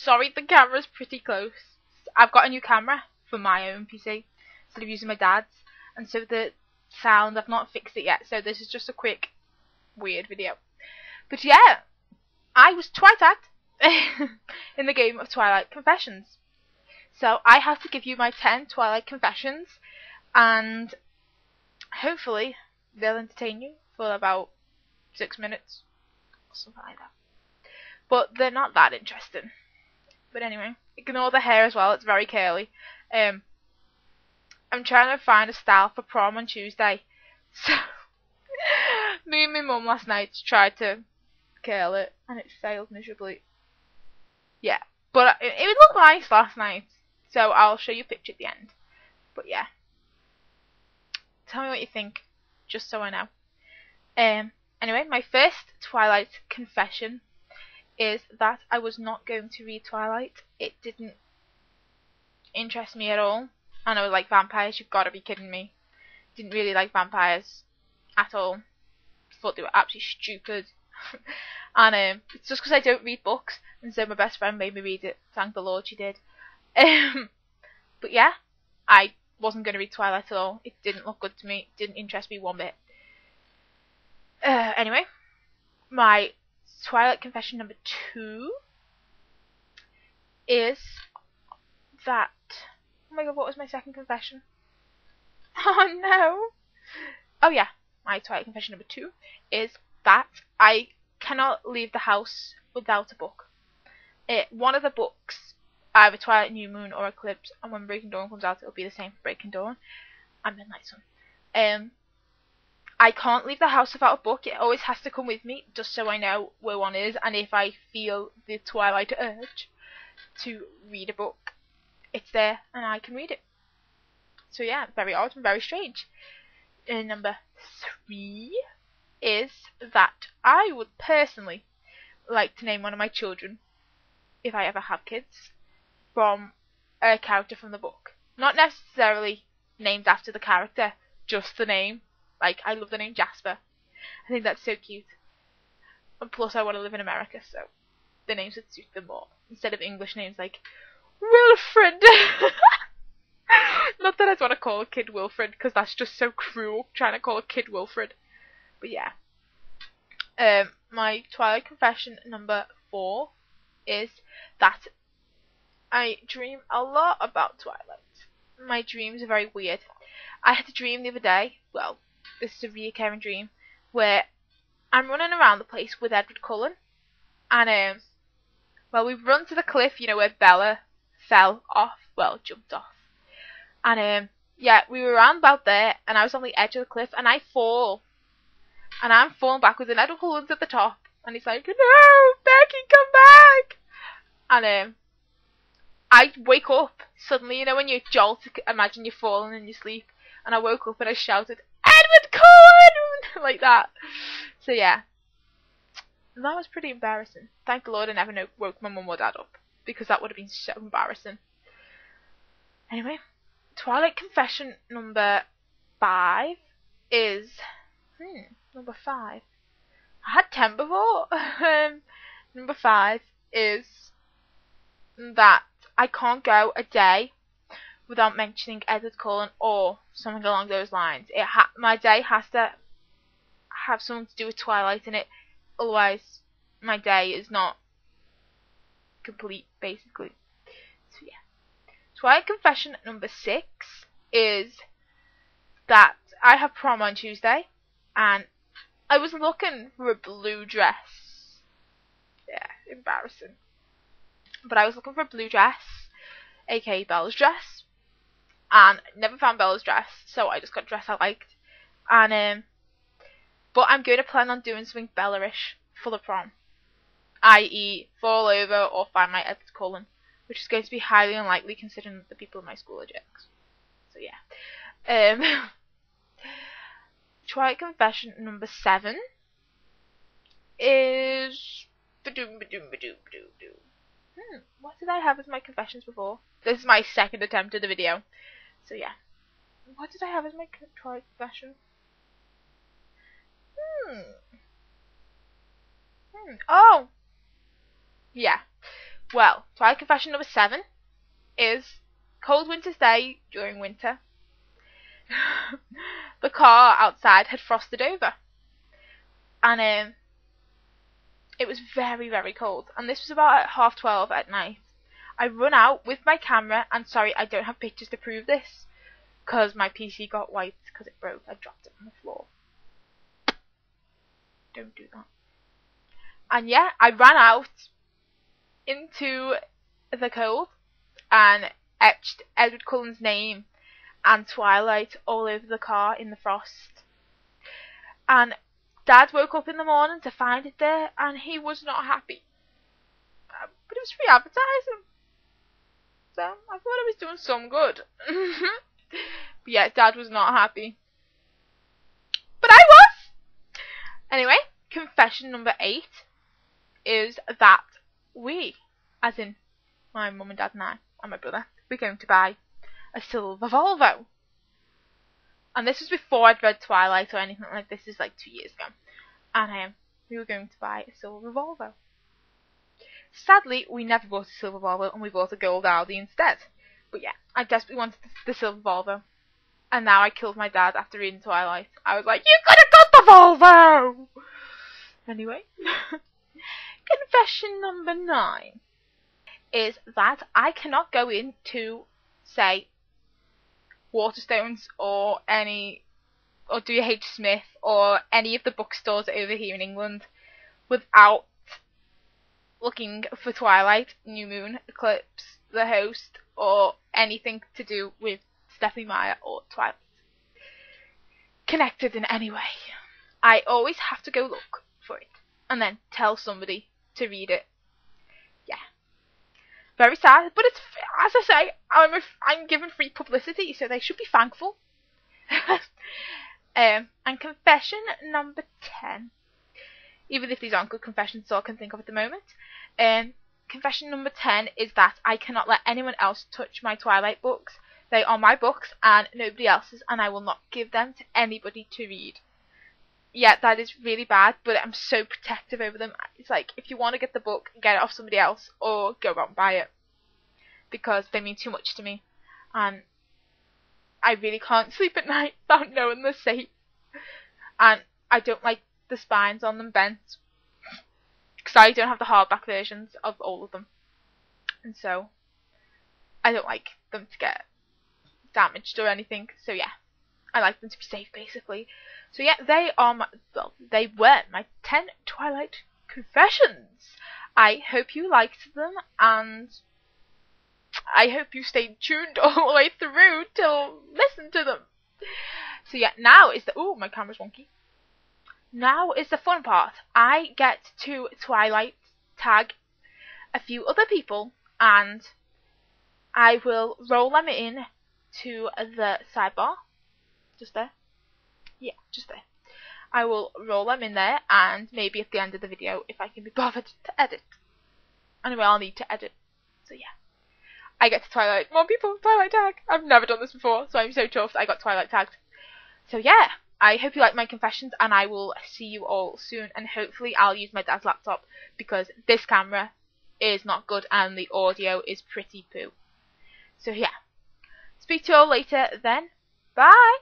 sorry, the camera's pretty close. I've got a new camera for my own PC instead of using my dad's, and so the sound, I've not fixed it yet, so this is just a quick weird video. But yeah, I was TWITAGGED in the game of Twilight Confessions. So I have to give you my 10 Twilight Confessions, and hopefully they'll entertain you for about 6 minutes or something like that. But they're not that interesting. But anyway, ignore the hair as well, it's very curly. I'm trying to find a style for prom on Tuesday. So me and my mum last night tried to curl it and it failed miserably. Yeah, but it would look nice last night. So I'll show you a picture at the end. But yeah. Tell me what you think, just so I know. Anyway, my first Twilight confession is that I was not going to read Twilight. It didn't interest me at all. And I was like, vampires, you've got to be kidding me. Didn't really like vampires at all. Thought they were absolutely stupid. And it's just because I don't read books, and so my best friend made me read it. Thank the Lord she did. But yeah, I wasn't going to read Twilight at all. It didn't look good to me. It didn't interest me one bit. Anyway, my Twilight confession number 2 is that... Oh my god, what was my second confession? Oh no! Oh yeah, my Twilight confession number 2 is that I cannot leave the house without a book. One of the books, either Twilight New Moon or Eclipse, and when Breaking Dawn comes out it'll be the same for Breaking Dawn and Midnight Sun. I can't leave the house without a book. It always has to come with me, just so I know where one is, and if I feel the Twilight urge to read a book, it's there and I can read it. So yeah, very odd and very strange. Number 3 is that I would personally like to name one of my children, if I ever have kids, from a character from the book. Not necessarily named after the character, just the name. Like, I love the name Jasper. I think that's so cute. And plus I want to live in America, so the names would suit them more. Instead of English names like Wilfred. Not that I'd want to call a kid Wilfred, because that's just so cruel, trying to call a kid Wilfred. But yeah. My Twilight confession number 4 is that I dream a lot about Twilight. My dreams are very weird. I had a dream the other day, well, this is a recurring dream, where I'm running around the place with Edward Cullen, and well, we've run to the cliff, you know, where Bella fell off, well, jumped off, and yeah, we were around about there, and I was on the edge of the cliff, and I fall, and I'm falling backwards, and Edward Cullen's at the top, and he's like, no, Becky, come back, and I wake up suddenly, you know, when you jolt, imagine you're falling in your sleep, and I woke up and I shouted, Edward Cullen! Like that. So yeah. And that was pretty embarrassing. Thank the Lord I never woke my mum or dad up, because that would have been so embarrassing. Anyway, Twilight confession number 5 is... number 5. I had 10 before. Number 5 is that I can't go a day without mentioning Edward Cullen or something along those lines. My day has to have something to do with Twilight in it, otherwise my day is not complete, basically. So yeah. Twilight confession number 6 is that I have prom on Tuesday, and I was looking for a blue dress. Yeah, embarrassing. But I was looking for a blue dress, aka Bella's dress, and never found Bella's dress, so I just got a dress I liked. And but I'm going to plan on doing something Bella-ish for the prom, i.e. fall over or find my Edward Cullen, which is going to be highly unlikely considering that the people in my school are jerks. So yeah. Twilight confession number 7 is... what did I have as my confessions before? This is my second attempt at the video. So yeah. What did I have as my Twilight confession? Oh! Yeah. Well, Twilight Confession number 7 is cold winter's day during winter. The car outside had frosted over, and it was very, very cold, and this was about at 12:30 at night. I run out with my camera, and sorry, I don't have pictures to prove this, because my PC got wiped because it broke. I dropped it on the floor. Don't do that. And yeah, I ran out into the cold and etched Edward Cullen's name and Twilight all over the car in the frost. And Dad woke up in the morning to find it there, and he was not happy. But it was free advertising, so I thought I was doing some good. But yeah, Dad was not happy. But I was! Anyway, confession number 8 is that we, as in my mum and dad and I, and my brother, we're going to buy a silver Volvo. And this was before I'd read Twilight or anything like this. This is like 2 years ago. And we were going to buy a silver Volvo. Sadly, we never bought a silver Volvo, and we bought a gold Audi instead. But yeah, I desperately wanted the silver Volvo. And now I killed my dad after reading Twilight. I was like, you could have got the Volvo! Anyway. Confession number 9 is that I cannot go into, say, Waterstones or W.H. Smith or any of the bookstores over here in England without looking for Twilight, New Moon, Eclipse, The Host, or anything to do with Stephanie Meyer or Twilight connected in any way. I always have to go look for it and then tell somebody to read it. Yeah. Very sad, but it's, as I say, I'm given free publicity, so they should be thankful. And confession number 10, even if these aren't good confessions, so I can think of at the moment. Confession number 10 is that I cannot let anyone else touch my Twilight books. They are my books and nobody else's, and I will not give them to anybody to read. Yeah, that is really bad, but I'm so protective over them. It's like, if you want to get the book, get it off somebody else, or go out and buy it. Because they mean too much to me. And I really can't sleep at night without knowing they're safe. And I don't like the spines on them bent. Because I don't have the hardback versions of all of them. And so, I don't like them to get damaged or anything. So yeah, I like them to be safe, basically. So yeah, they were my 10 Twilight confessions. I hope you liked them, and I hope you stayed tuned all the way through to listen to them. So yeah, now is the... Ooh, my camera's wonky. Now is the fun part. I get to Twilight tag a few other people, and I will roll them in to the sidebar. Just there. Yeah, just there. I will roll them in there, and maybe at the end of the video, if I can be bothered to edit. Anyway, I'll need to edit. So yeah. I get to Twilight. More people Twilight tag. I've never done this before, so I'm so chuffed I got Twilight tagged. So yeah, I hope you like my confessions, and I will see you all soon, and hopefully I'll use my dad's laptop, because this camera is not good and the audio is pretty poo. So yeah. Speak to you all later then. Bye!